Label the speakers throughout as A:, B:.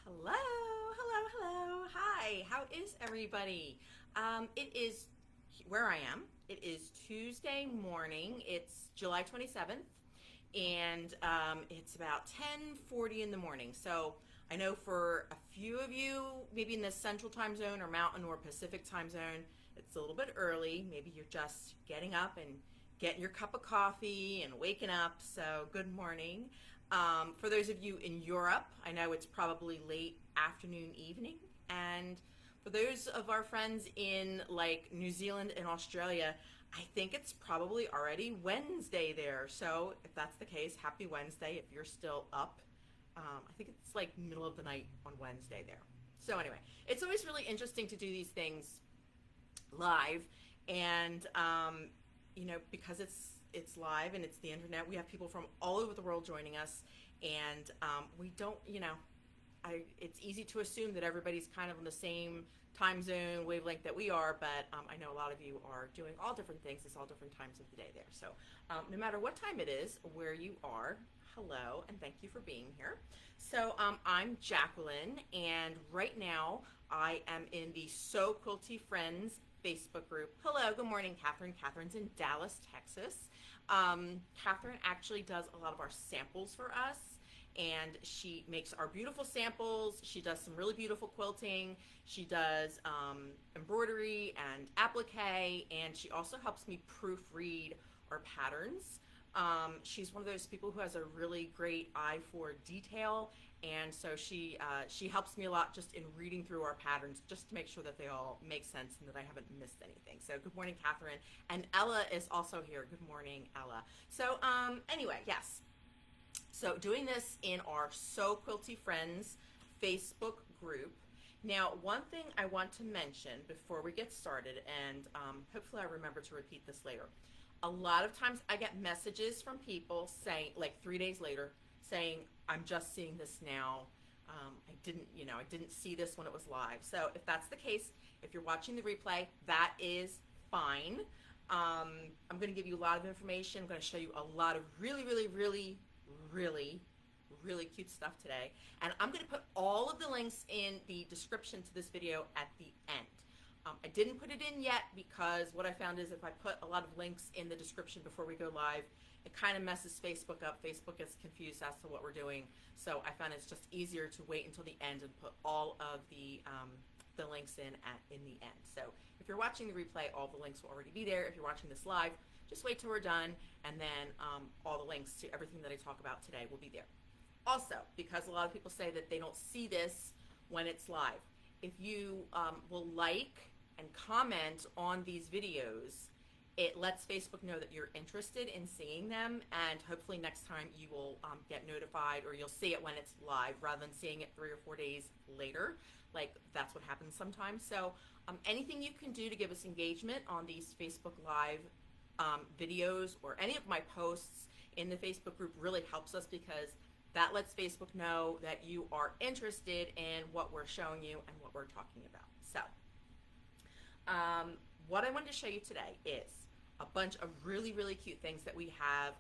A: Hello, hello, hello. Hi, how is everybody? It is where I am. It is Tuesday morning. It's July 27th, and it's about 10:40 in the morning. So I know for a few of you, maybe in the Central Time Zone or Mountain or Pacific Time Zone, it's a little bit early. Maybe you're just getting up and getting your cup of coffee and waking up. So good morning. For those of you in Europe, I know it's probably late afternoon, evening. And for those of our friends in like New Zealand and Australia, I think it's probably already Wednesday there. So if that's the case, happy Wednesday if you're still up. I think it's like middle of the night on Wednesday there. So anyway, it's always really interesting to do these things live, and because it's live and it's the internet, we have people from all over the world joining us, and we don't, it's easy to assume that everybody's kind of on the same time zone wavelength that we are, but I know a lot of you are doing all different things. It's all different times of the day there. So no matter what time it is, where you are, hello, and thank you for being here. So I'm Jacqueline, and right now I am in the So Quilty Friends Facebook group. Hello, good morning, Catherine. Catherine's in Dallas, Texas. Catherine actually does a lot of our samples for us, and she makes our beautiful samples. She does some really beautiful quilting. She does embroidery and applique, and she also helps me proofread our patterns. She's one of those people who has a really great eye for detail, and so she helps me a lot just in reading through our patterns just to make sure that they all make sense and that I haven't missed anything. So good morning, Catherine. And Ella is also here. Good morning, Ella. So anyway, yes. So doing this in our So Quilty Friends Facebook group. Now, one thing I want to mention before we get started, and hopefully I remember to repeat this later. A lot of times I get messages from people saying, like 3 days later, saying, I'm just seeing this now. I didn't see this when it was live. So if that's the case, if you're watching the replay, that is fine. I'm going to give you a lot of information. I'm going to show you a lot of really, really, really, really, really cute stuff today. And I'm going to put all of the links in the description to this video at the end. I didn't put it in yet because what I found is if I put a lot of links in the description before we go live, it kind of messes Facebook up. Facebook gets confused as to what we're doing. So I found it's just easier to wait until the end and put all of the links in the end. So if you're watching the replay, all the links will already be there. If you're watching this live, just wait till we're done, and then all the links to everything that I talk about today will be there. Also, because a lot of people say that they don't see this when it's live, if you will like and comment on these videos, it lets Facebook know that you're interested in seeing them, and hopefully next time you will get notified, or you'll see it when it's live rather than seeing it 3 or 4 days later. Like, that's what happens sometimes. So anything you can do to give us engagement on these Facebook Live videos or any of my posts in the Facebook group really helps us, because that lets Facebook know that you are interested in what we're showing you and what we're talking about. So what I wanted to show you today is a bunch of really, really cute things that we have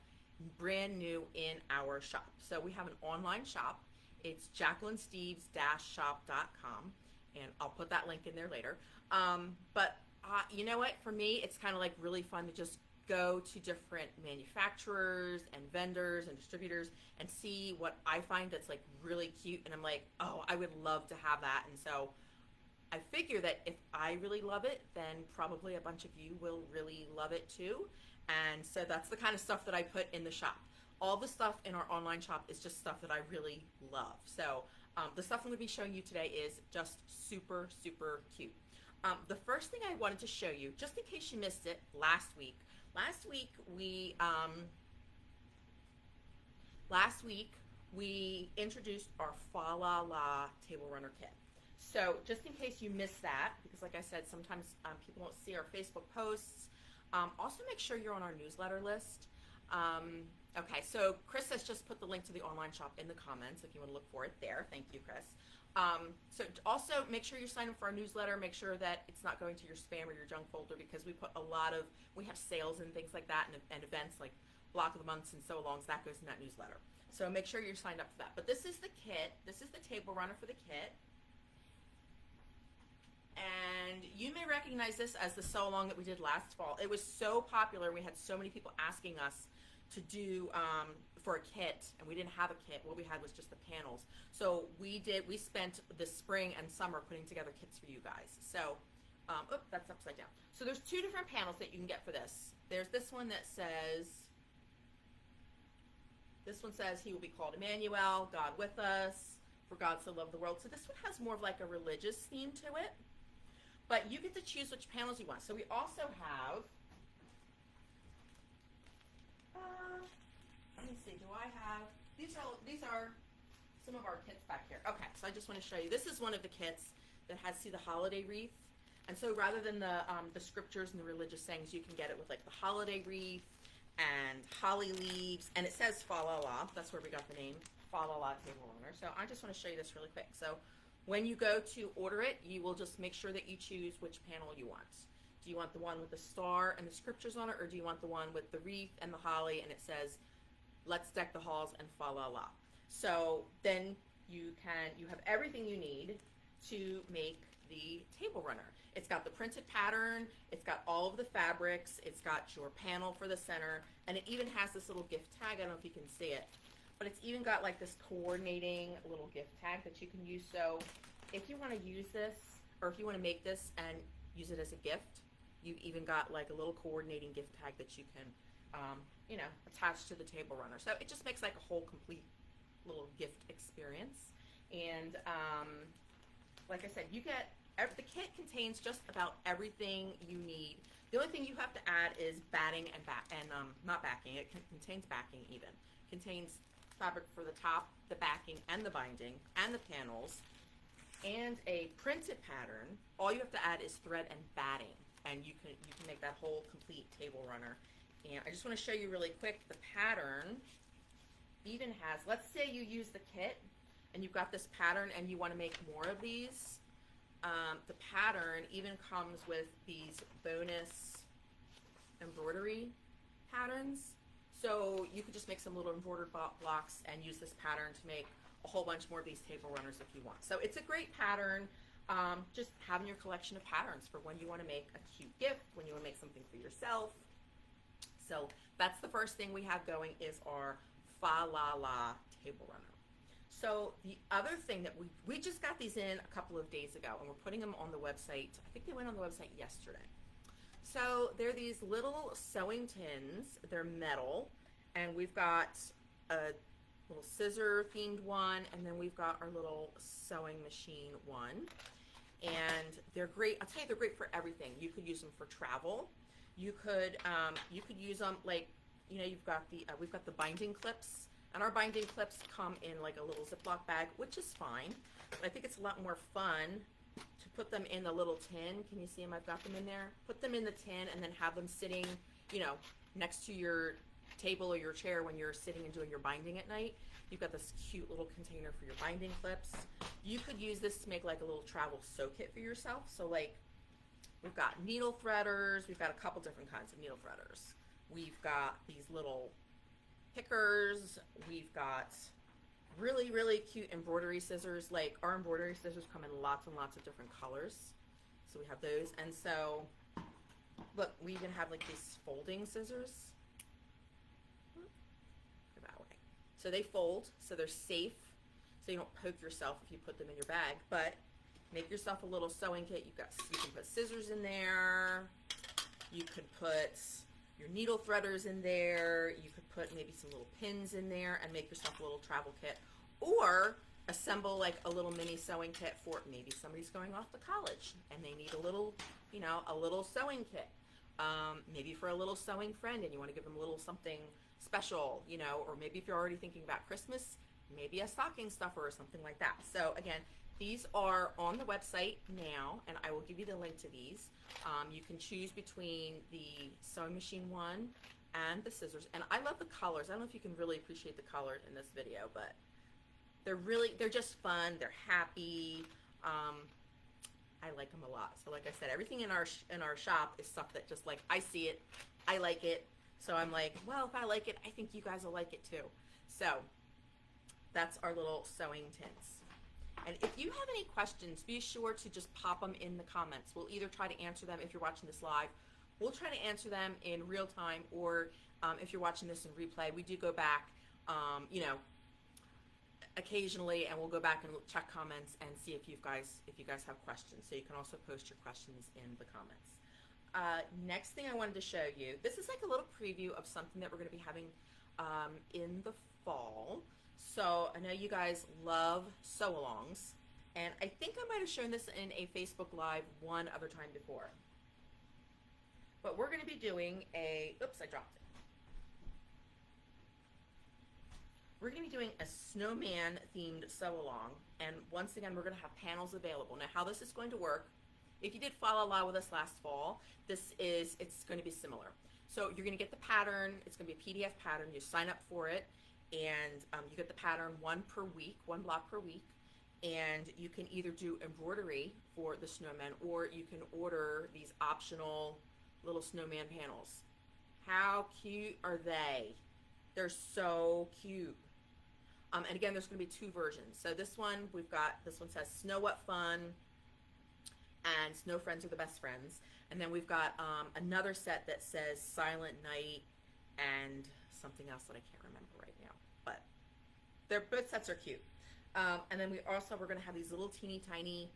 A: brand new in our shop. So we have an online shop. It's JacquelineSteves-shop.com, and I'll put that link in there later. But you know what? For me, it's kind of like really fun to just go to different manufacturers and vendors and distributors and see what I find that's like really cute, and I'm like, oh, I would love to have that. And so I figure that if I really love it, then probably a bunch of you will really love it too. And so that's the kind of stuff that I put in the shop. All the stuff in our online shop is just stuff that I really love. So the stuff I'm going to be showing you today is just super, super cute. The first thing I wanted to show you, just in case you missed it last week we introduced our Fa La La table runner kit. So just in case you missed that, because like I said, sometimes people don't see our Facebook posts, also make sure you're on our newsletter list. Okay, so Chris has just put the link to the online shop in the comments if you want to look for it there. Thank you, Chris. So also make sure you sign up for our newsletter. Make sure that it's not going to your spam or your junk folder, because we have sales and things like that, and events like Block of the Months and so alongs, that goes in that newsletter. So make sure you're signed up for that. But this is the kit. This is the table runner for the kit. And you may recognize this as the sew along that we did last fall. It was so popular. We had so many people asking us to do for a kit, and we didn't have a kit. What we had was just the panels. So we spent the spring and summer putting together kits for you guys. So, oops, that's upside down. So there's two different panels that you can get for this. There's this one that says, he will be called Emmanuel, God with us, for God so loved the world. So this one has more of like a religious theme to it. But you get to choose which panels you want. So we also have, let me see, do I have, these are some of our kits back here. Okay, so I just want to show you. This is one of the kits that has, see, the holiday wreath. And so rather than the scriptures and the religious sayings, you can get it with like the holiday wreath and holly leaves. And it says fa la la. That's where we got the name, fa la la table runner. So I just want to show you this really quick. So when you go to order it, you will just make sure that you choose which panel you want. Do you want the one with the star and the scriptures on it, or do you want the one with the wreath and the holly and it says, let's deck the halls and fa la la? So then you have everything you need to make the table runner. It's got the printed pattern, it's got all of the fabrics, it's got your panel for the center, and it even has this little gift tag. I don't know if you can see it, but it's even got like this coordinating little gift tag that you can use. So if you want to use this, or if you want to make this and use it as a gift, you've even got like a little coordinating gift tag that you can, you know, attach to the table runner. So it just makes like a whole complete little gift experience. And like I said, the kit contains just about everything you need. The only thing you have to add is batting and not backing. It contains backing even. It contains fabric for the top, the backing, and the binding, and the panels, and a printed pattern. All you have to add is thread and batting, and you can make that whole complete table runner. And I just want to show you really quick, the pattern even has, let's say you use the kit and you've got this pattern and you want to make more of these. The pattern even comes with these bonus embroidery patterns. So you could just make some little embroidered blocks and use this pattern to make a whole bunch more of these table runners if you want. So it's a great pattern. Just having your collection of patterns for when you want to make a cute gift, when you want to make something for yourself. So that's the first thing we have going is our fa la la table runner. So the other thing that we just got these in a couple of days ago, and we're putting them on the website. I think they went on the website yesterday. So they're these little sewing tins. They're metal, and we've got a little scissor themed one, and then we've got our little sewing machine one. And they're great. I'll tell you, they're great for everything. You could use them for travel. You could use them like, you know, we've got the binding clips. And our binding clips come in like a little Ziploc bag, which is fine. But I think it's a lot more fun to put them in the little tin. Can you see them? I've got them in there. Put them in the tin and then have them sitting, you know, next to your table or your chair when you're sitting and doing your binding at night. You've got this cute little container for your binding clips. You could use this to make like a little travel sew kit for yourself. So like, we've got needle threaders. We've got a couple different kinds of needle threaders. We've got these little pickers. We've got really, really cute embroidery scissors. Like our embroidery scissors come in lots and lots of different colors. So we have those. And so, look, we even have like these folding scissors. That way. So they fold, so they're safe. So you don't poke yourself if you put them in your bag. But make yourself a little sewing kit. You can put scissors in there. You could put your needle threaders in there. You could put maybe some little pins in there and make yourself a little travel kit, or assemble like a little mini sewing kit for maybe somebody's going off to college and they need a little, you know, a little sewing kit. Maybe for a little sewing friend and you want to give them a little something special, you know, or maybe if you're already thinking about Christmas, maybe a stocking stuffer or something like that. So again, these are on the website now, and I will give you the link to these. You can choose between the sewing machine one and the scissors. And I love the colors. I don't know if you can really appreciate the colors in this video, but they're just fun. They're happy. I like them a lot. So like I said, everything in our shop is stuff that just like, I see it, I like it. So I'm like, well, if I like it, I think you guys will like it too. So That's our little sewing tints. And if you have any questions, be sure to just pop them in the comments. We'll either try to answer them if you're watching this live. We'll try to answer them in real time, or if you're watching this in replay, we do go back, occasionally, and we'll go back and check comments and see if you guys have questions. So you can also post your questions in the comments. Next thing I wanted to show you, this is like a little preview of something that we're going to be having in the fall. So I know you guys love sew-alongs, and I think I might have shown this in a Facebook Live one other time before. But we're going to be doing a, oops, I dropped it. We're going to be doing a snowman themed sew-along, and once again we're going to have panels available. Now how this is going to work, if you did follow along with us last fall, it's going to be similar. So you're going to get the pattern, it's going to be a PDF pattern, you sign up for it, and you get the pattern one block per week, and you can either do embroidery for the snowmen, or you can order these optional little snowman panels. How cute are they? They're so cute. And again, there's going to be two versions. So this one says Snow What Fun and Snow Friends Are the Best Friends. And then we've got another set that says Silent Night and something else that I can't remember right now. But both sets are cute. And then we're going to have these little teeny tiny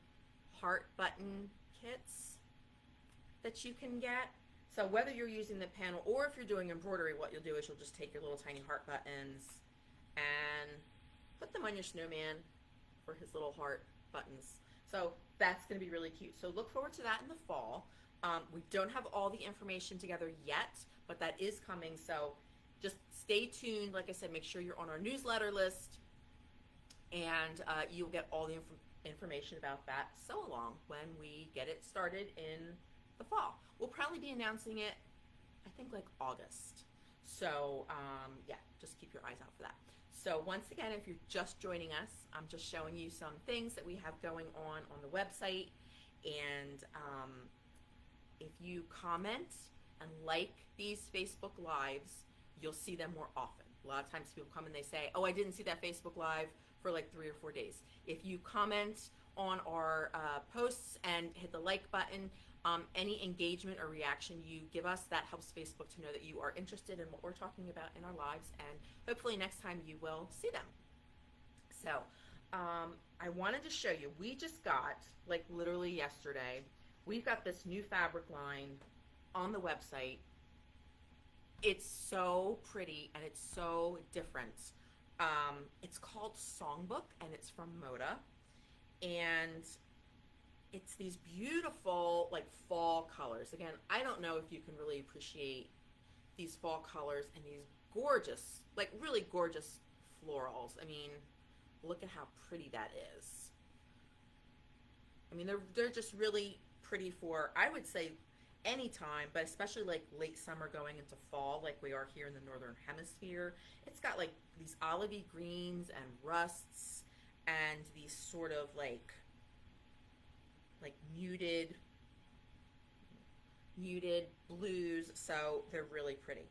A: heart button kits that you can get. So whether you're using the panel or if you're doing embroidery, what you'll do is you'll just take your little tiny heart buttons and put them on your snowman for his little heart buttons. So that's going to be really cute. So look forward to that in the fall. We don't have all the information together yet, but that is coming. So just stay tuned. Like I said, make sure you're on our newsletter list, and you'll get all the information about that sew-along when we get it started in the fall. We'll probably be announcing it, I think, like August. So yeah, just keep your eyes out for that. So once again, if you're just joining us, I'm just showing you some things that we have going on the website. And if you comment and like these Facebook Lives, you'll see them more often. A lot of times people come and they say, oh, I didn't see that Facebook Live for like 3 or 4 days. If you comment on our posts and hit the like button, any engagement or reaction you give us, that helps Facebook to know that you are interested in what we're talking about in our lives, and hopefully next time you will see them. So I wanted to show you, we just got, like literally yesterday, we've got this new fabric line on the website. It's so pretty and it's so different. It's called Songbook, and it's from Moda, and it's these beautiful like fall colors. Again, I don't know if you can really appreciate these fall colors and these gorgeous, like really gorgeous florals. I mean, look at how pretty that is. I mean, they're just really pretty for, I would say, any time, but especially like late summer going into fall, like we are here in the northern hemisphere. It's got like these olivey greens and rusts and these sort of like muted blues, so they're really pretty.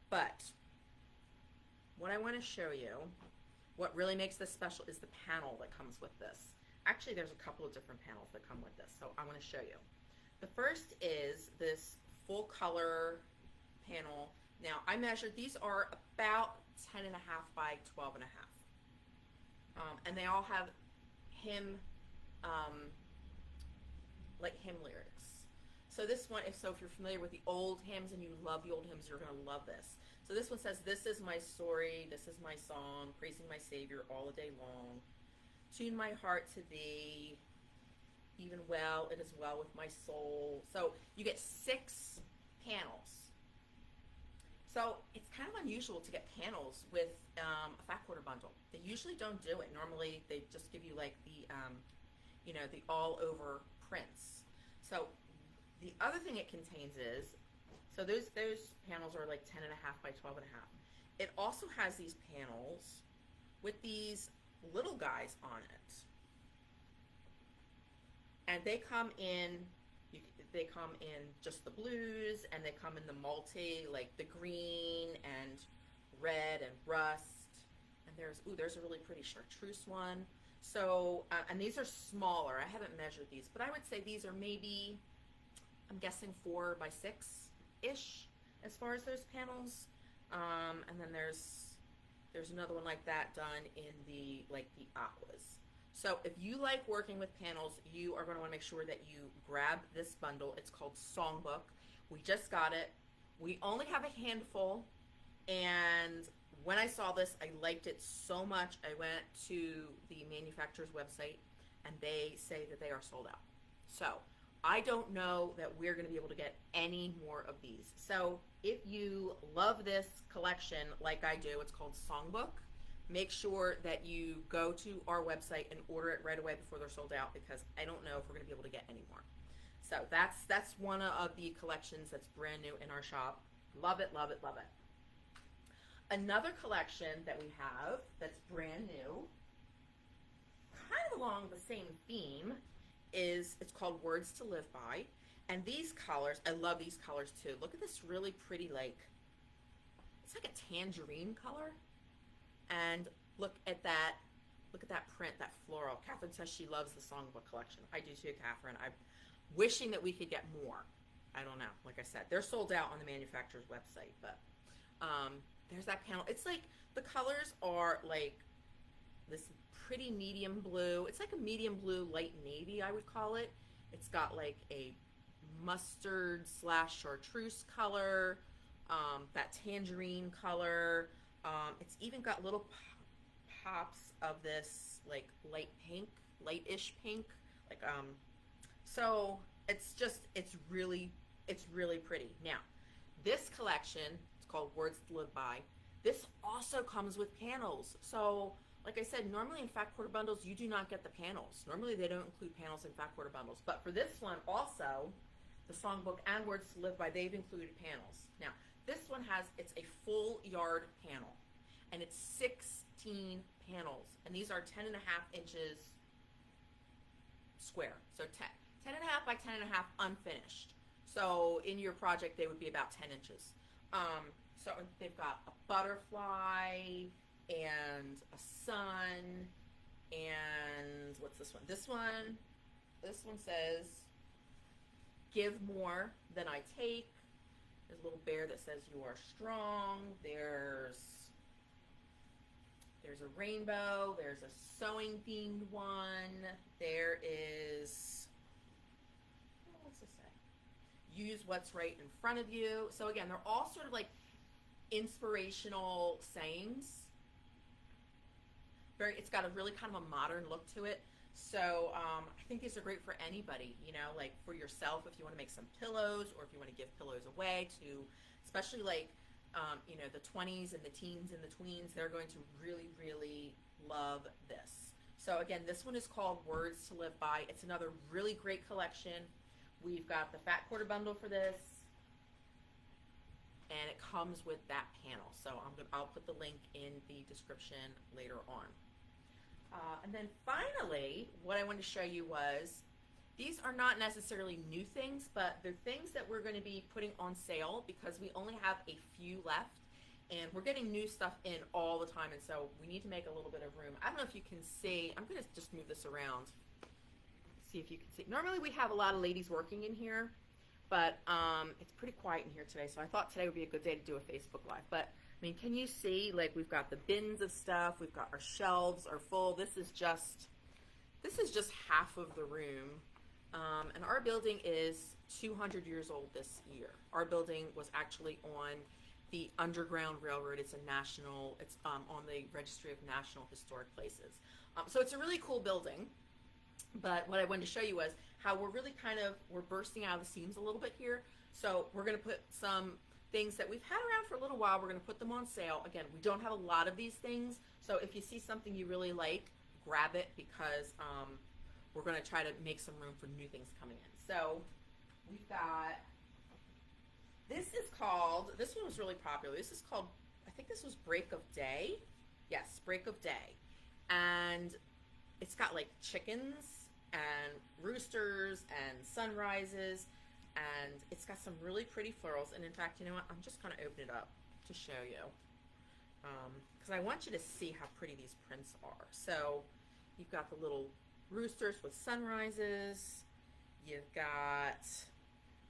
A: But what I want to show you, what really makes this special, is the panel that comes with this. Actually, there's a couple of different panels that come with this, so I want to show you. The first is this full color panel. Now, I measured, these are about 10.5 by 12.5. And they all have hymn lyrics. So this one, if you're familiar with the old hymns and you love the old hymns, you're going to love this. So this one says, "This is my story, this is my song, praising my Savior all the day long. Tune my heart to thee, even well, it is well with my soul." So you get 6 panels. So it's kind of unusual to get panels with a fat quarter bundle. They usually don't do it. Normally they just give you like the the all over prints. So the other thing it contains is, so those panels are like 10.5 by 12.5. It also has these panels with these little guys on it, and they come in just the blues, and they come in the multi, like the green and red and rust and And there's a really pretty chartreuse one. So, and these are smaller. I haven't measured these, but I would say these are maybe, I'm guessing 4x6-ish as far as those panels. And then there's another one like that done in the aquas. So if you like working with panels, you are going to want to make sure that you grab this bundle. It's called Songbook. We just got it. We only have a handful, and when I saw this, I liked it so much, I went to the manufacturer's website, and they say that they are sold out. So I don't know that we're going to be able to get any more of these. So if you love this collection like I do, it's called Songbook, make sure that you go to our website and order it right away before they're sold out, because I don't know if we're going to be able to get any more. So that's one of the collections that's brand new in our shop. Love it, love it, love it. Another collection that we have that's brand new, kind of along the same theme, it's called Words to Live By. And these colors, I love these colors too. Look at this really pretty, it's like a tangerine color. And look at that print, that floral. Catherine says she loves the Songbook collection. I do too, Catherine. I'm wishing that we could get more. I don't know. Like I said, they're sold out on the manufacturer's website, but there's that panel. It's like the colors are like this pretty medium blue. It's like a medium blue, light navy, I would call it. It's got like a mustard / chartreuse color, that tangerine color. It's even got little pops of this like light pink, light-ish pink. So it's really pretty. Now, this collection, it's called Words to Live By. This also comes with panels. So, like I said, normally in fat quarter bundles, you do not get the panels. Normally they don't include panels in fat quarter bundles. But for this one also, the Songbook and Words to Live By, they've included panels. Now, this one it's a full yard panel. And it's 16 panels. And these are 10.5 inches square. So 10.5 by 10.5 unfinished. So in your project, they would be about 10 inches. So they've got a butterfly and a sun, and what's this one? This one says, give more than I take. There's a little bear that says you are strong. There's a rainbow. There's a sewing themed one. There is, what's this say? Use what's right in front of you. So again, they're all sort of like inspirational sayings. It's got a really kind of a modern look to it. So I think these are great for anybody, like for yourself if you want to make some pillows, or if you want to give pillows away to, especially like, the 20s and the teens and the tweens, they're going to really, really love this. So again, this one is called Words to Live By. It's another really great collection. We've got the fat quarter bundle for this, and it comes with that panel. So I'll put the link in the description later on. And then finally, what I wanted to show you was, these are not necessarily new things, but they're things that we're going to be putting on sale because we only have a few left, and we're getting new stuff in all the time, and so we need to make a little bit of room. I don't know if you can see. I'm going to just move this around, see if you can see. Normally we have a lot of ladies working in here, but it's pretty quiet in here today, so I thought today would be a good day to do a Facebook Live. But I mean, can you see, like, we've got the bins of stuff, we've got our shelves are full. This is just half of the room. And our building is 200 years old this year. Our building was actually on the Underground Railroad. It's on the Registry of National Historic Places. So it's a really cool building. But what I wanted to show you was how we're bursting out of the seams a little bit here. So we're going to put some things that we've had around for a little while. We're going to put them on sale. Again, we don't have a lot of these things. So if you see something you really like, grab it, because we're going to try to make some room for new things coming in. So we've got, this one was really popular. This is called, I think this was Break of Day. Yes, Break of Day. And it's got like chickens and roosters and sunrises, and it's got some really pretty florals. And in fact, you know what? I'm just going to open it up to show you. because I want you to see how pretty these prints are. So you've got the little roosters with sunrises. You've got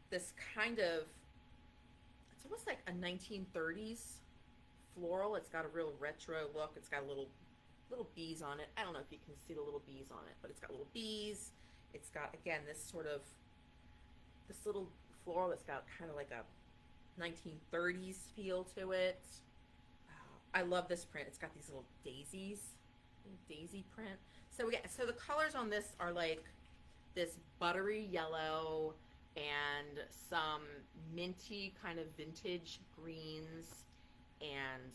A: this kind of, it's almost like a 1930s floral. It's got a real retro look. It's got little bees on it. I don't know if you can see the little bees on it, but it's got little bees. It's got, again, this little floral that's got kind of like a 1930s feel to it. I love this print. It's got these little daisies, daisy print. So so the colors on this are like this buttery yellow and some minty kind of vintage greens and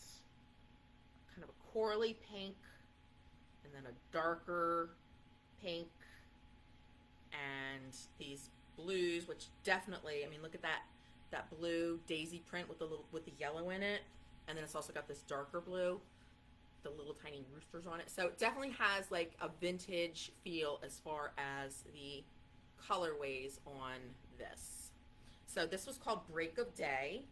A: kind of a corally pink and then a darker pink and these blues, which definitely, I mean, look at that blue daisy print with the yellow in it, and then it's also got this darker blue, the little tiny roosters on it. So it definitely has like a vintage feel as far as the colorways on this. So this was called Break of Day.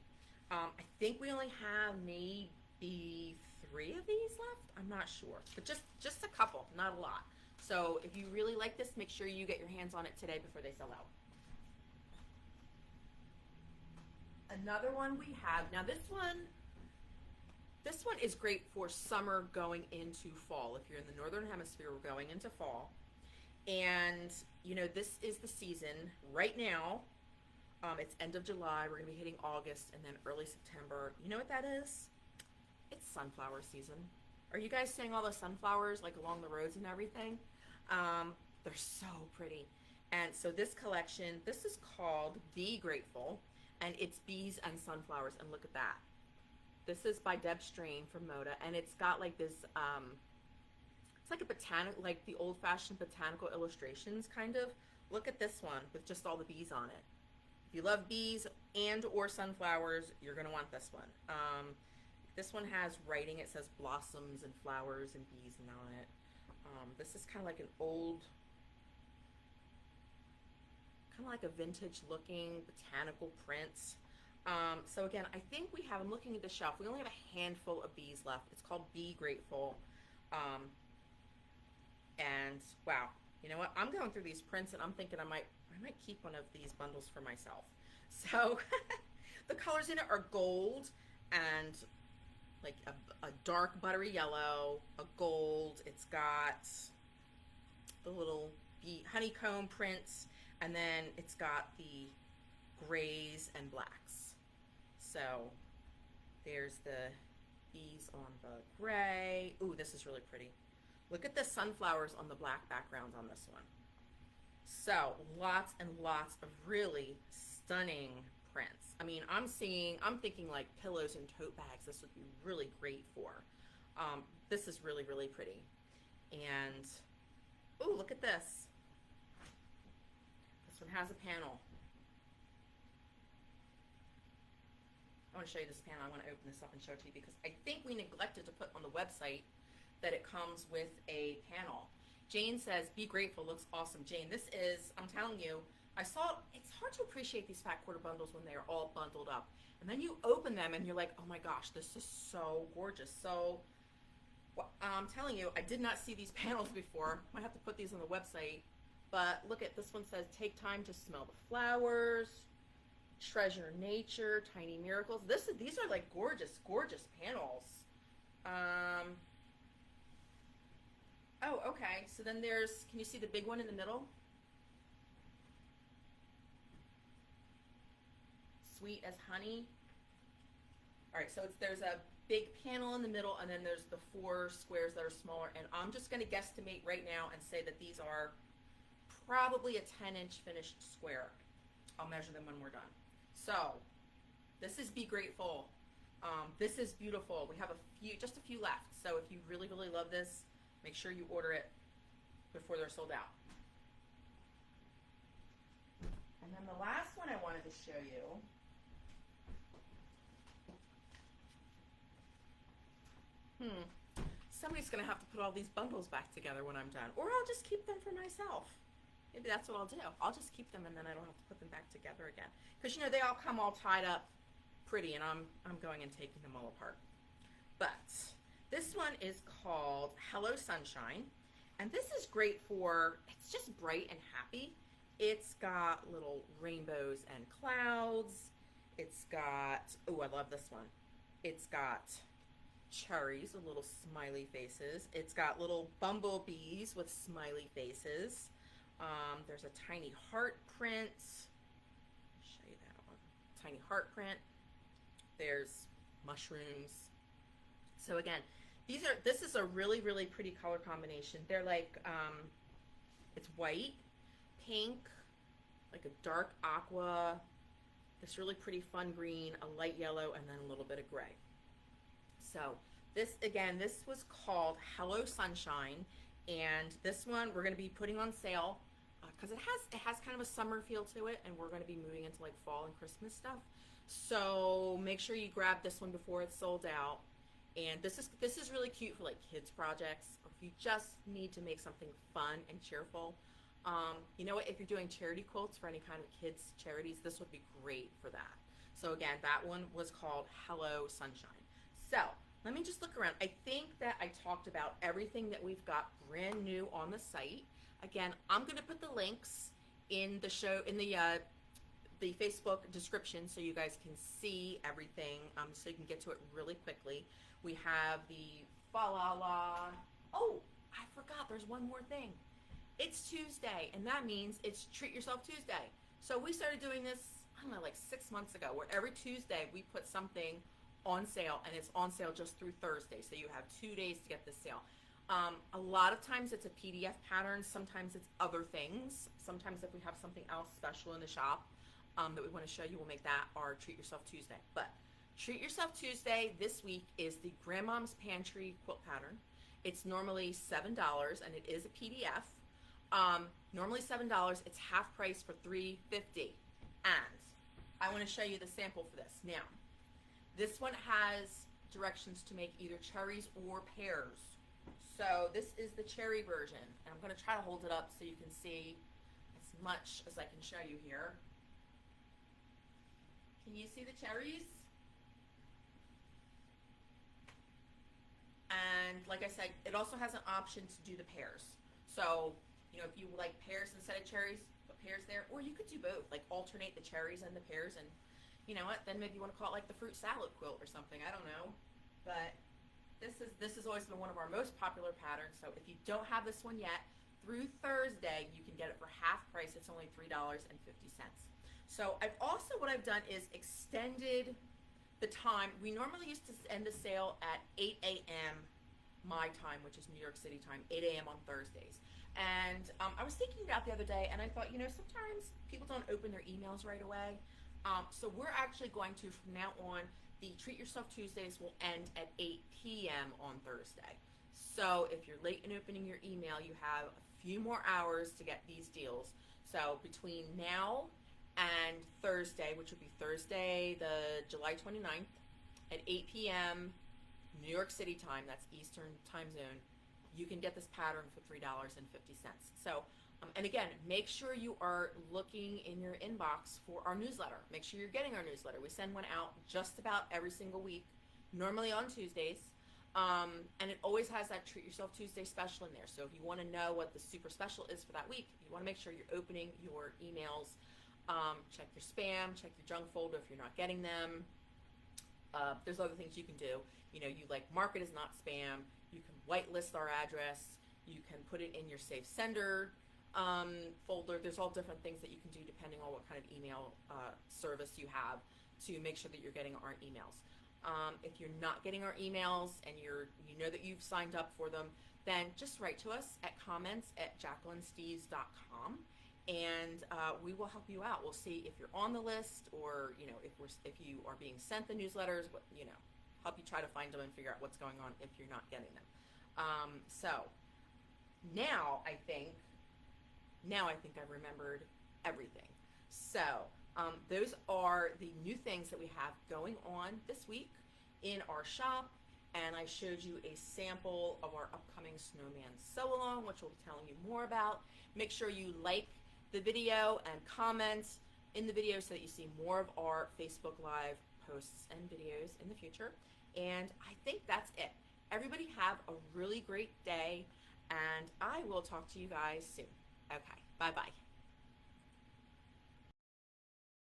A: I think we only have maybe 3 of these left. I'm not sure, but just a couple, not a lot. So if you really like this, make sure you get your hands on it today before they sell out. Another one we have, now this one is great for summer going into fall. If you're in the northern hemisphere, we're going into fall. And you know, this is the season right now. It's end of July, we're gonna be hitting August and then early September. You know what that is? It's sunflower season. Are you guys seeing all the sunflowers like along the roads and everything? They're so pretty. And so this collection, this is called Be Grateful, and it's bees and sunflowers, and look at that. This is by Deb Strain from Moda, and it's got like this, it's like a botanical, like the old-fashioned botanical illustrations kind of. Look at this one with just all the bees on it. If you love bees and or sunflowers, you're gonna want this one. This one has writing. It says blossoms and flowers and bees and on it. This is kind of like an old, kind of like a vintage looking botanical print. So again, I think we have, I'm looking at the shelf, we only have a handful of bees left. It's called Be Grateful. And wow, you know what? I'm going through these prints and I'm thinking I might keep one of these bundles for myself. So the colors in it are gold and like a dark buttery yellow, a gold. It's got the little bee honeycomb prints, and then it's got the grays and blacks. So there's the bees on the gray. Ooh, this is really pretty. Look at the sunflowers on the black background on this one. So lots and lots of really stunning prints. I mean, I'm thinking like pillows and tote bags. This would be really great for. This is really, really pretty. And ooh, look at this. This one has a panel. I want to show you this panel. I want to open this up and show it to you because I think we neglected to put on the website that it comes with a panel. Jane says, Be Grateful looks awesome. Jane, this is, I'm telling you, I saw, it's hard to appreciate these fat quarter bundles when they are all bundled up. And then you open them and you're like, oh my gosh, this is so gorgeous. So, well, I'm telling you, I did not see these panels before. Might have to put these on the website. But look at, this one says, take time to smell the flowers, treasure nature, tiny miracles. These are like gorgeous, gorgeous panels. Oh, okay. So then there's, can you see the big one in the middle? Sweet as honey. All right, so there's a big panel in the middle, and then there's the 4 squares that are smaller. And I'm just going to guesstimate right now and say that these are probably a 10-inch finished square. I'll measure them when we're done. So this is Be Grateful. This is beautiful. We have just a few left. So if you really, really love this, make sure you order it before they're sold out. And then the last one I wanted to show you. Somebody's going to have to put all these bundles back together when I'm done. Or I'll just keep them for myself. Maybe that's what I'll do. I'll just keep them and then I don't have to put them back together again. Because, you know, they all come all tied up pretty and I'm going and taking them all apart. But this one is called Hello Sunshine. And this is great for, it's just bright and happy. It's got little rainbows and clouds. It's got, oh, I love this one. It's got cherries with little smiley faces. It's got little bumblebees with smiley faces. There's a tiny heart print. I'll show you that one. Tiny heart print. There's mushrooms. So again, this is a really, really pretty color combination. They're like, it's white, pink, like a dark aqua, this really pretty fun green, a light yellow, and then a little bit of gray. So this, again, this was called Hello Sunshine, and this one we're going to be putting on sale because it has kind of a summer feel to it, and we're going to be moving into like fall and Christmas stuff. So make sure you grab this one before it's sold out. And this is really cute for like kids projects, or if you just need to make something fun and cheerful. You know what, if you're doing charity quilts for any kind of kids charities, this would be great for that. So again, that one was called Hello Sunshine. So let me just look around. I think that I talked about everything that we've got brand new on the site. Again, I'm going to put the links in the show, in the Facebook description, so you guys can see everything, so you can get to it really quickly. We have the fa la la. Oh, I forgot, there's one more thing. It's Tuesday, and that means it's Treat Yourself Tuesday. So we started doing this, I don't know, like 6 months ago, where every Tuesday we put something on sale, and it's on sale just through Thursday. So you have 2 days to get this sale. A lot of times it's a PDF pattern. Sometimes it's other things. Sometimes if we have something else special in the shop that we want to show you, we'll make that our Treat Yourself Tuesday. But Treat Yourself Tuesday this week is the Grandmom's Pantry quilt pattern. It's normally $7, and it is a PDF. Normally $7. It's half price for $3.50. And I want to show you the sample for this. Now, this one has directions to make either cherries or pears. So this is the cherry version, and I'm going to try to hold it up so you can see as much as I can show you here. Can you see the cherries? And like I said, it also has an option to do the pears. So, you know, if you like pears instead of cherries, put pears there, or you could do both, like alternate the cherries and the pears, and you know what, then maybe you want to call it like the fruit salad quilt or something, I don't know. But this has always been one of our most popular patterns, so if you don't have this one yet, through Thursday you can get it for half price. It's only $3.50. So what I've done is extended the time. We normally used to end the sale at 8 a.m. my time, which is New York City time, 8 a.m. on Thursdays. And I was thinking about the other day, and I thought, you know, sometimes people don't open their emails right away. So we're actually going to, from now on, the Treat Yourself Tuesdays will end at 8 p.m. on Thursday. So if you're late in opening your email, you have a few more hours to get these deals. So between now and Thursday, which would be Thursday, the July 29th, at 8 p.m. New York City time, that's Eastern time zone, you can get this pattern for $3.50. So, and again, make sure you are looking in your inbox for our newsletter. Make sure you're getting our newsletter. We send one out just about every single week, normally on Tuesdays. And it always has that Treat Yourself Tuesday special in there. So if you want to know what the super special is for that week, you want to make sure you're opening your emails. Check your spam, check your junk folder if you're not getting them. There's other things you can do. You know, you like mark it as not spam. You can whitelist our address. You can put it in your safe sender folder. There's all different things that you can do depending on what kind of email service you have to make sure that you're getting our emails. If you're not getting our emails and you know that you've signed up for them, then just write to us at comments@jacquelinesteves.com, and we will help you out. We'll see if you're on the list, or you know, if you are being sent the newsletters. You know, help you try to find them and figure out what's going on if you're not getting them. So now I think I've remembered everything. So those are the new things that we have going on this week in our shop, and I showed you a sample of our upcoming snowman sew-along, which we'll be telling you more about. Make sure you like the video and comment in the video so that you see more of our Facebook Live posts and videos in the future. And I think that's it. Everybody have a really great day, and I will talk to you guys soon. Okay, bye bye.